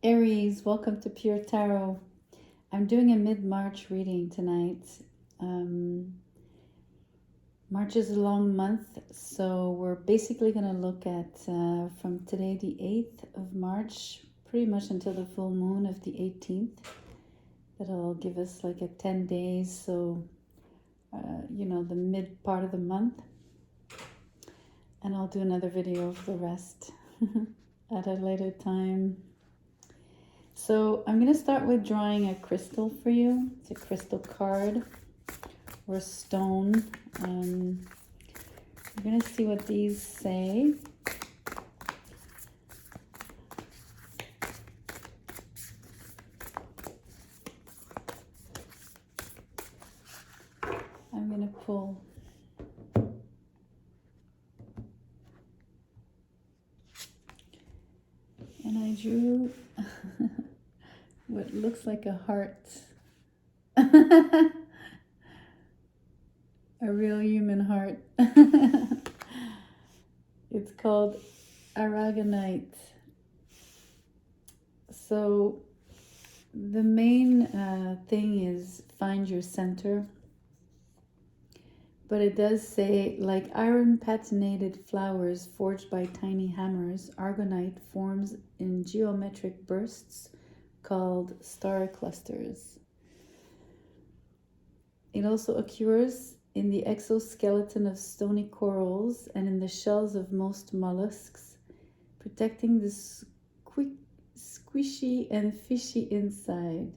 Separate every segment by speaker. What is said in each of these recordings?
Speaker 1: Aries, welcome to Pure Tarot. I'm doing a mid-March reading tonight. March is a long month, so we're basically going to look at from today, the 8th of March, pretty much until the full moon of the 18th. That'll give us like a 10 days, so, the mid part of the month. And I'll do another video of the rest at a later time. So I'm going to start with drawing a crystal for you. It's a crystal card or a stone. We're going to see what these say. I'm going to pull. And I drew what looks like a heart. A real human heart. It's called aragonite. So the main thing is find your center. But it does say, like iron patinated flowers forged by tiny hammers, aragonite forms in geometric bursts called star clusters. It also occurs in the exoskeleton of stony corals and in the shells of most mollusks, protecting the squishy and fishy inside.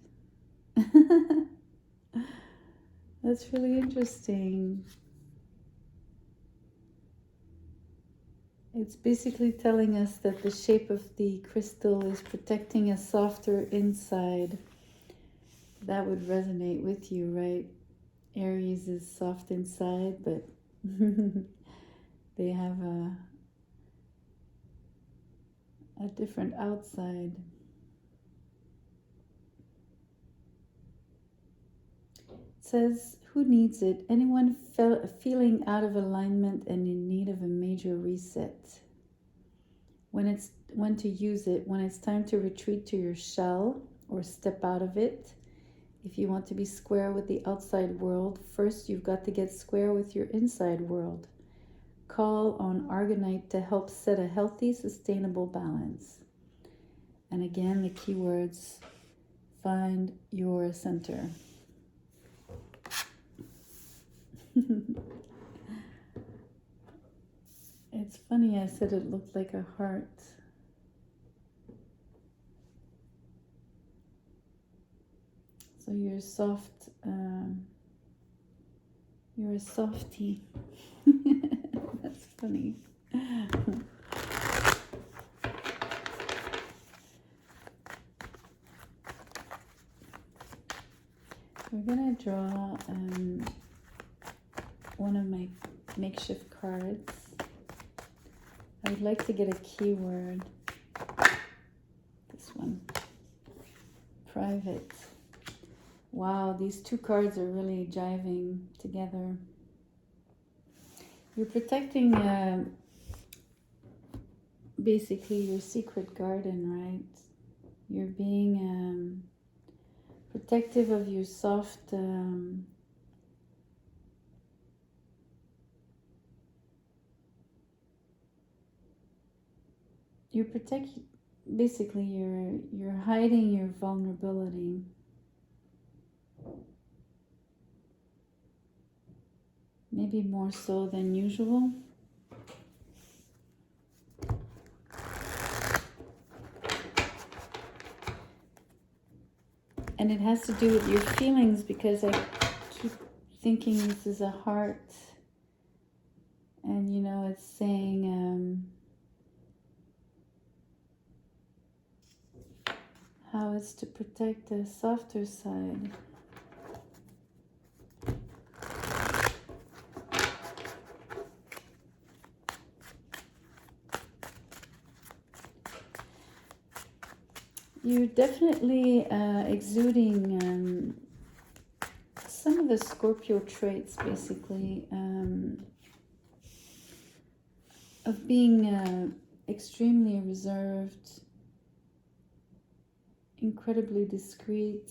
Speaker 1: That's really interesting. It's basically telling us that the shape of the crystal is protecting a softer inside. That would resonate with you, right? Aries is soft inside, but they have a different outside. It says, who needs it? Anyone feeling out of alignment and in need of a major reset. When to use it, when it's time to retreat to your shell or step out of it. If you want to be square with the outside world, first you've got to get square with your inside world. Call on aragonite to help set a healthy, sustainable balance. And again, the keywords, find your center. It's funny, I said it looked like a heart. So you're soft, you're a softie. That's funny. We're gonna draw one of my makeshift cards. I would like to get a keyword. This one. Private. Wow, these two cards are really jiving together. You're protecting basically your secret garden, right? You're being protective of your soft basically you're hiding your vulnerability. Maybe more so than usual. And it has to do with your feelings, because I keep thinking this is a heart. And it's saying how it's to protect the softer side. You're definitely exuding some of the Scorpio traits, basically, of being extremely reserved, incredibly discreet,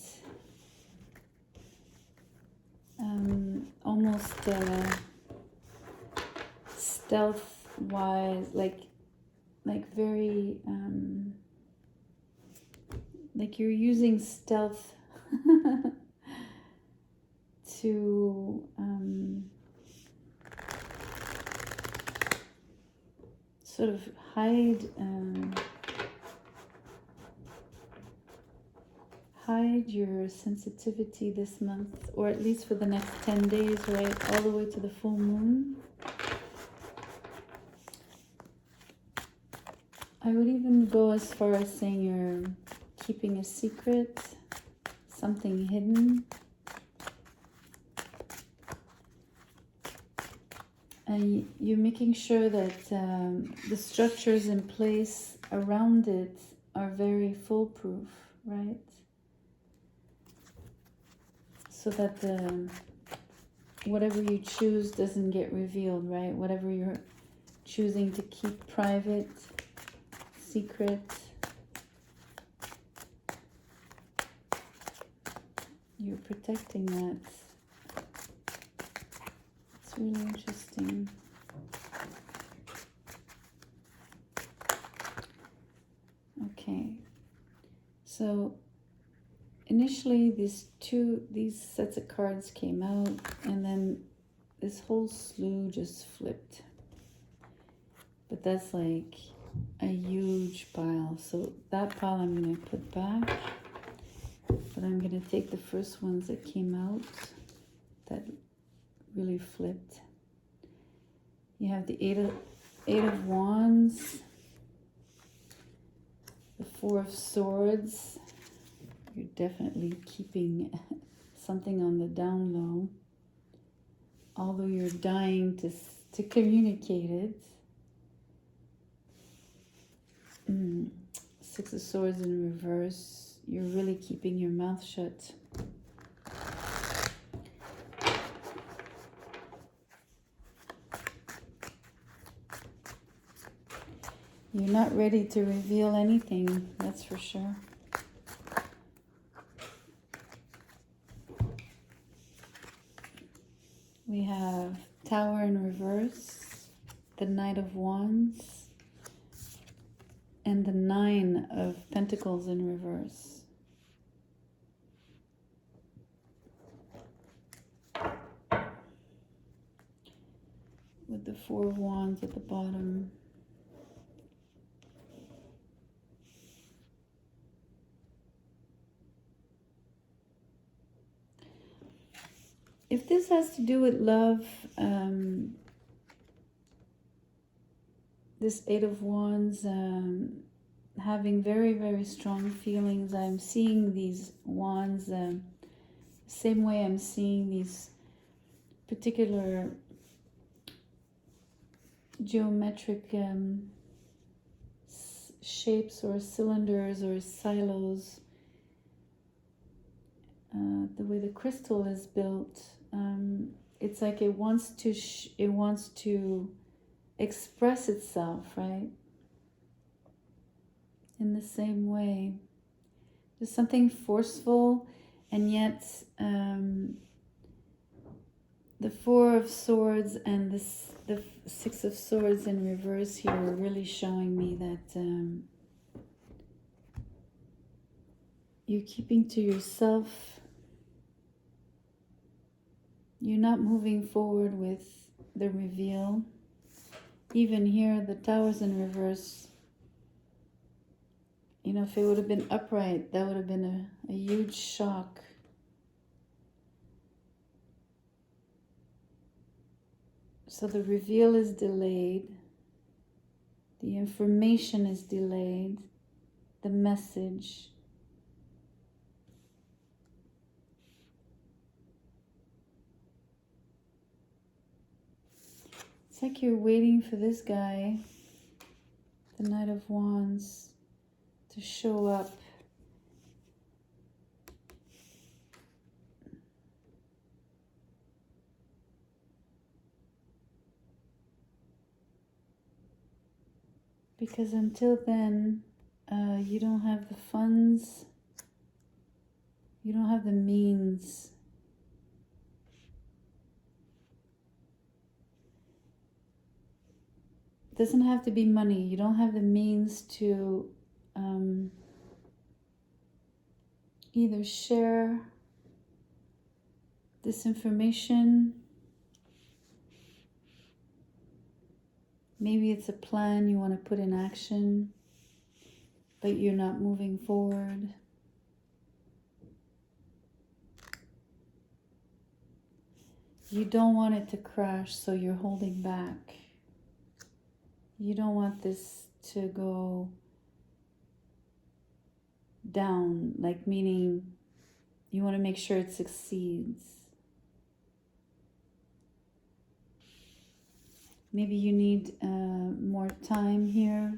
Speaker 1: almost stealth-wise, like very, like you're using stealth to sort of hide your sensitivity this month, or at least for the next 10 days, right? All the way to the full moon. I would even go as far as saying you're keeping a secret, something hidden. And you're making sure that the structures in place around it are very foolproof, right? So that whatever you choose doesn't get revealed, right? Whatever you're choosing to keep private, secret, you're protecting that. It's really interesting. Okay, so initially these sets of cards came out, and then this whole slew just flipped. But that's like a huge pile. So that pile I'm going to put back. But I'm going to take the first ones that came out that really flipped. You have the Eight of Wands, the Four of Swords. You're definitely keeping something on the down low, although you're dying to communicate it. Six of Swords in reverse. You're really keeping your mouth shut. You're not ready to reveal anything, that's for sure. We have Tower in reverse, the Knight of Wands, and the Nine of Pentacles in reverse. With the Four of Wands at the bottom. If this has to do with love, this Eight of Wands, having very, very strong feelings. I'm seeing these wands same way I'm seeing these particular geometric shapes or cylinders or silos. The way the crystal is built, it's like it wants to express itself, right? In the same way, there's something forceful, and yet the Four of Swords and the Six of Swords in reverse here are really showing me that you're keeping to yourself. You're not moving forward with the reveal. Even here, the Tower's in reverse. You know, if it would have been upright, that would have been a huge shock. So the reveal is delayed. The information is delayed. The message. It's like you're waiting for this guy, the Knight of Wands, to show up. Because until then, you don't have the funds You don't have the means. It doesn't have to be money. You don't have the means to either share this information. Maybe it's a plan you want to put in action, but you're not moving forward. You don't want it to crash, so you're holding back. You don't want this to go down, like meaning you want to make sure it succeeds. Maybe you need more time here.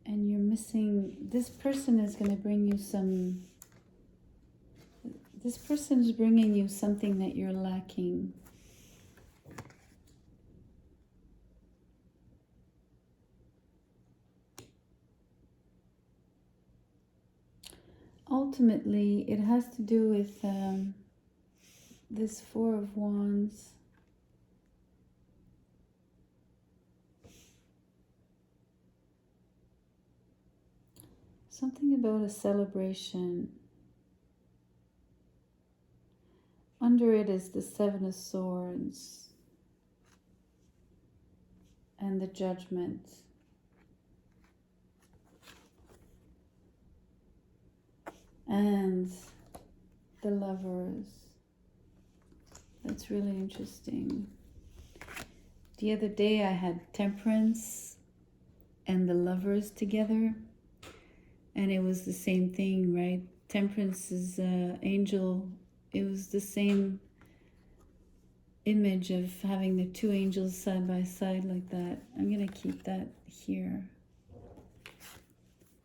Speaker 1: And you're missing, this person is going to bring you some, this person is bringing you something that you're lacking. Ultimately, it has to do with this Four of Wands. Something about a celebration. Under it is the Seven of Swords and the Judgment. And the Lovers. That's really interesting. The other day I had Temperance and the Lovers together, and it was the same thing, right? Temperance is angel. It was the same image of having the two angels side by side like that. I'm gonna keep that here.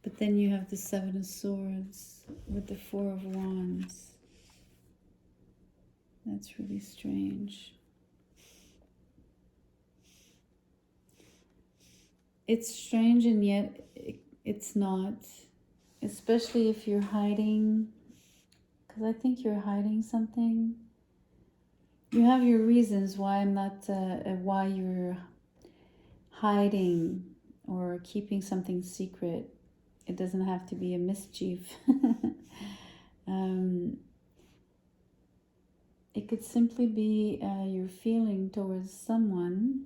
Speaker 1: But then you have the Seven of Swords with the Four of Wands. That's really strange. It's strange, and yet it's not. Especially if you're hiding, because I think you're hiding something. You have your reasons why I'm not, why you're hiding or keeping something secret. It doesn't have to be a mischief. It could simply be your feeling towards someone,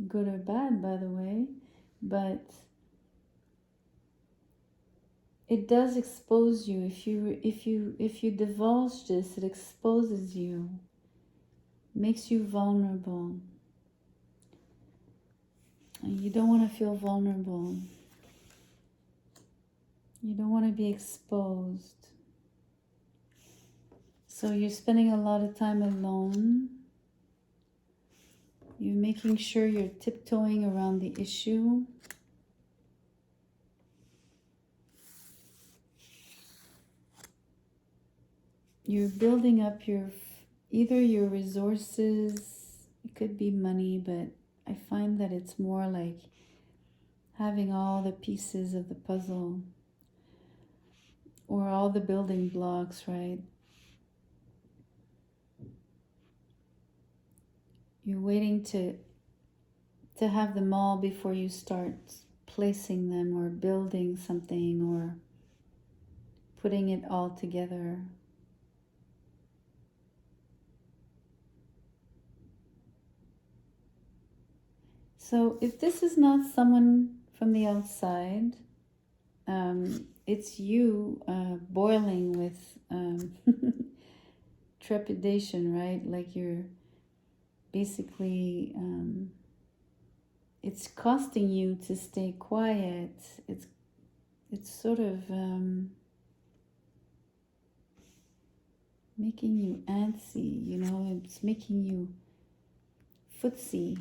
Speaker 1: good or bad, by the way, but it does expose you. If you divulge this, it exposes you, makes you vulnerable. And you don't want to feel vulnerable. You don't want to be exposed. So you're spending a lot of time alone. You're making sure you're tiptoeing around the issue. You're building up either your resources, it could be money, but I find that it's more like having all the pieces of the puzzle or all the building blocks, right? You're waiting to have them all before you start placing them or building something or putting it all together. So if this is not someone from the outside, it's you boiling with trepidation, right? Like you're basically, it's costing you to stay quiet. It's sort of making you antsy, you know, it's making you footsie.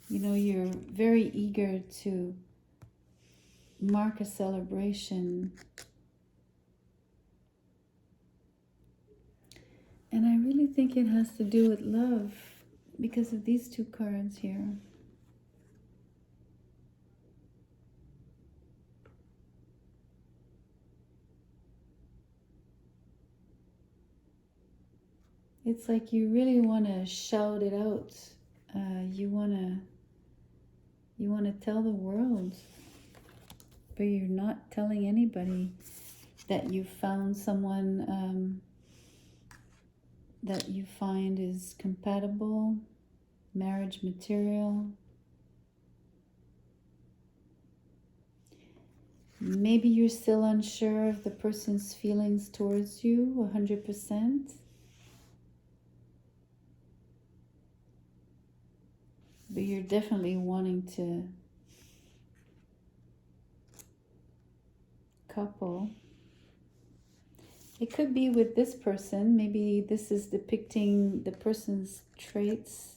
Speaker 1: You know, you're very eager to mark a celebration, And I really think it has to do with love because of these two cards here. It's like you really want to shout it out. You want to tell the world, but you're not telling anybody that you found someone that you find is compatible, marriage material. Maybe you're still unsure of the person's feelings towards you 100%. But you're definitely wanting to couple. It could be with this person. Maybe this is depicting the person's traits.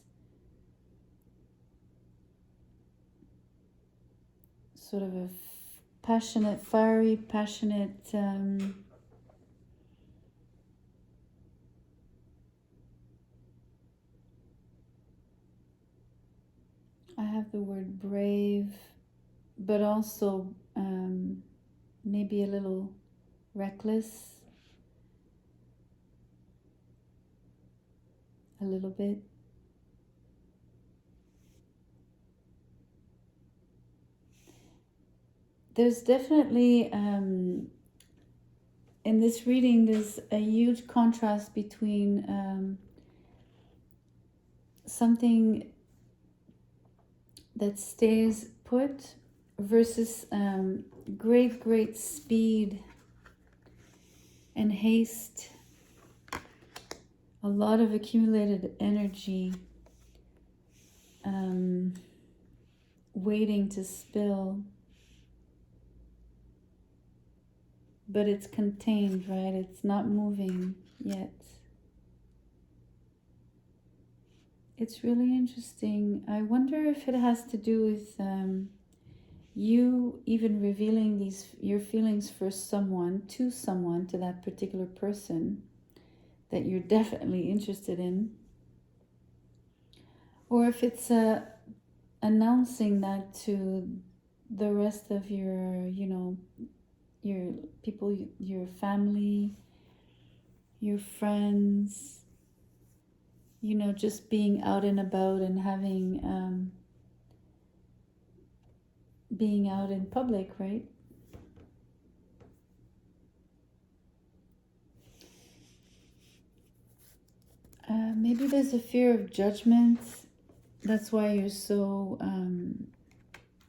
Speaker 1: Sort of a passionate, fiery, passionate, I have the word brave, but also maybe a little reckless, a little bit. There's definitely, in this reading, there's a huge contrast between something that stays put versus great speed and haste, a lot of accumulated energy waiting to spill, but it's contained, right? It's not moving yet. It's really interesting. I wonder if it has to do with you even revealing your feelings for someone, to that particular person that you're definitely interested in. Or if it's announcing that to the rest of your, your people, your family, your friends, just being out and about and having, being out in public, right? Maybe there's a fear of judgment. That's why you're so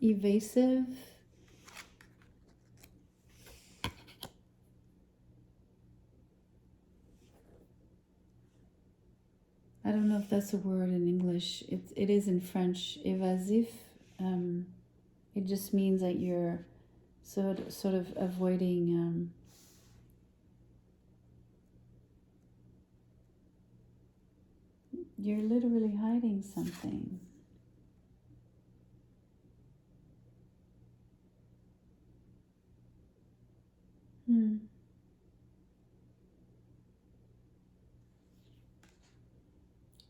Speaker 1: evasive. I don't know if that's a word in English. It is in French, évasif. It just means that you're sort of avoiding. You're literally hiding something.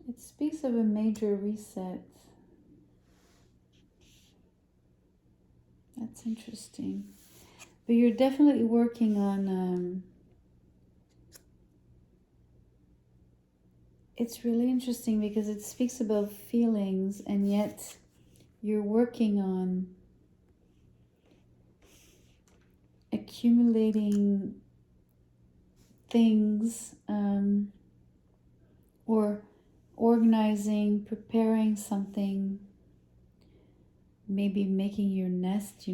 Speaker 1: It speaks of a major reset. That's interesting. But you're definitely working on... it's really interesting because it speaks about feelings, and yet you're working on accumulating things, or organizing, preparing something, maybe making your nest,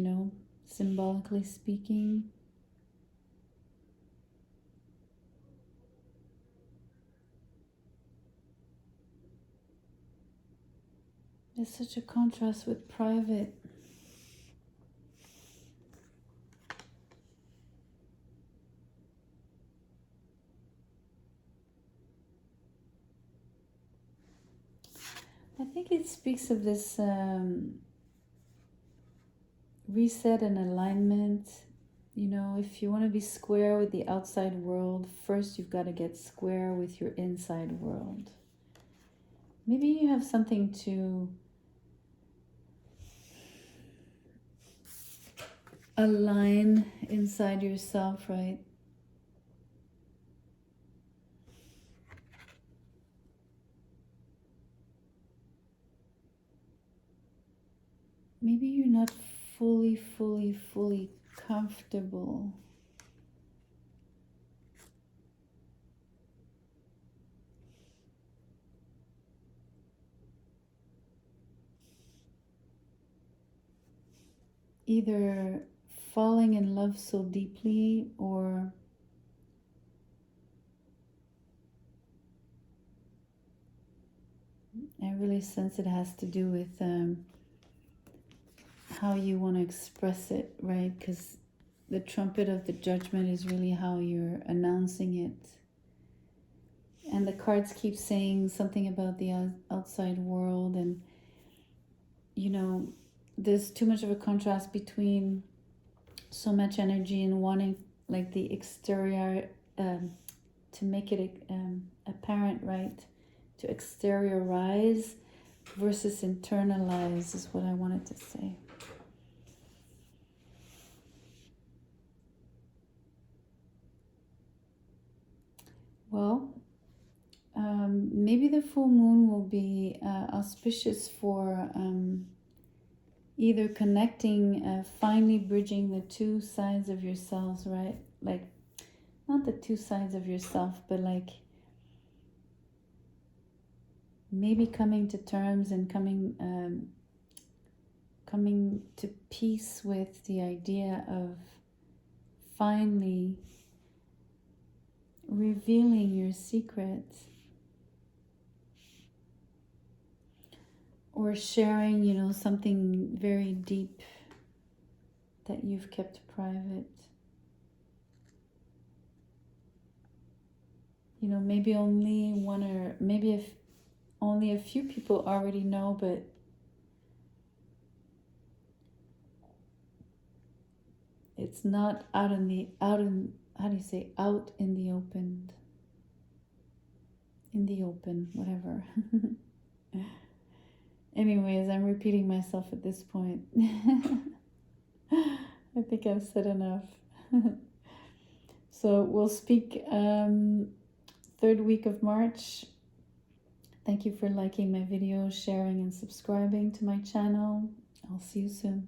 Speaker 1: symbolically speaking. There's such a contrast with private. I think it speaks of this reset and alignment, You know, if you want to be square with the outside world, first you've got to get square with your inside world. Maybe you have something to align inside yourself, right? Maybe you're not fully comfortable. Either falling in love so deeply, or I really sense it has to do with how you want to express it, right? Because the trumpet of the judgment is really how you're announcing it. And the cards keep saying something about the outside world, and you know, there's too much of a contrast between so much energy and wanting like the exterior to make it apparent, right? To exteriorize versus internalize is what I wanted to say. Well, maybe the full moon will be auspicious for either connecting, finally bridging the two sides of yourselves, right? Like, not the two sides of yourself, but like maybe coming to terms and coming to peace with the idea of finally revealing your secrets, or sharing, you know, something very deep that you've kept private. You know, maybe only one, or maybe if only a few people already know, but it's not out in the how do you say, out in the open, whatever. Anyways, I'm repeating myself at this point. I think I've said enough. So we'll speak third week of March. Thank you for liking my video, sharing and subscribing to my channel. I'll see you soon.